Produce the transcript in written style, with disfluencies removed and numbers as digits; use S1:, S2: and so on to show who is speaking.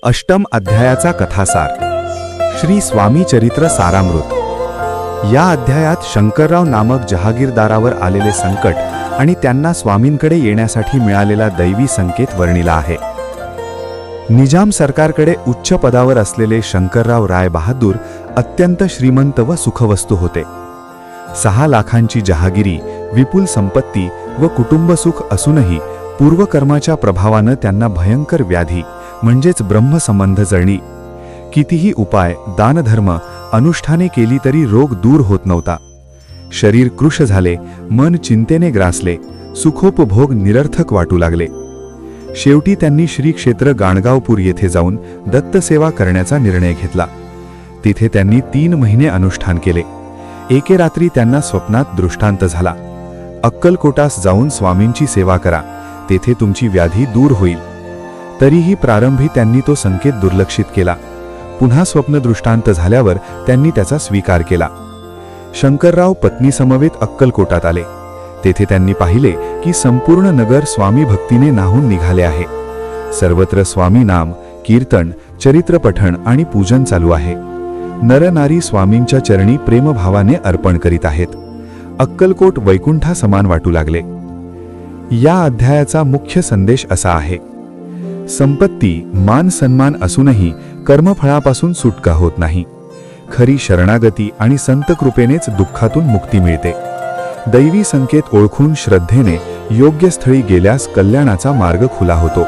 S1: अष्टम अध्यायाचा कथासार श्री स्वामी चरित्र सारामृत। या अध्यायात शंकरराव नामक जहागीरदारावर आलेले संकट आणि त्यांना स्वामींकडे येण्यासाठी मिळालेला दैवी संकेत वर्णिला आहे। निजाम सरकारकडे उच्च पदावर असलेले शंकरराव राय बहादूर अत्यंत श्रीमंत व सुखवस्तू होते। 6 लाखांची जहागिरी, विपुल संपत्ती व कुटुंबसुख असूनही पूर्वकर्माच्या प्रभावानं त्यांना भयंकर व्याधी म्हणजेच ब्रह्मसंबंध जळणी। कितीही उपाय, दानधर्म, अनुष्ठाने केली तरी रोग दूर होत नव्हता। शरीर कृश झाले, मन चिंतेने ग्रासले, सुखोपभोग निरर्थक वाटू लागले। शेवटी त्यांनी श्री क्षेत्र गाणगावपूर येथे जाऊन दत्तसेवा करण्याचा निर्णय घेतला। तिथे त्यांनी 3 महिने अनुष्ठान केले। एके रात्री त्यांना स्वप्नात दृष्टांत झाला, अक्कलकोटास जाऊन स्वामींची सेवा करा, तेथे तुमची व्याधी दूर होईल। तरीही प्रारंभी त्यांनी तो संकेत दुर्लक्षित केला। पुन्हा स्वप्नदृष्टांत झाल्यावर त्यांनी त्याचा स्वीकार केला। शंकरराव पत्नीसमवेत अक्कलकोटात आले। तेथे त्यांनी पाहिले की संपूर्ण नगर स्वामी भक्तीने न्हाऊन निघाले आहे। सर्वत्र स्वामी नाम, कीर्तन, चरित्रपठण आणि पूजन चालू आहे। नरनारी स्वामींच्या चरणी प्रेमभावाने अर्पण करीत आहेत। अक्कलकोट वैकुंठा समान वाटू लागले। या अध्यायाचा मुख्य संदेश असा आहे, संपत्ती, मान सन्मान असूनही कर्मफळापासून सुटका होत नाही। खरी शरणागती आणि संत कृपेनेच दुःखातून मुक्ती मिळते। दैवी संकेत ओळखून श्रद्धेने योग्य स्थळी गेल्यास कल्याणाचा मार्ग खुला होतो।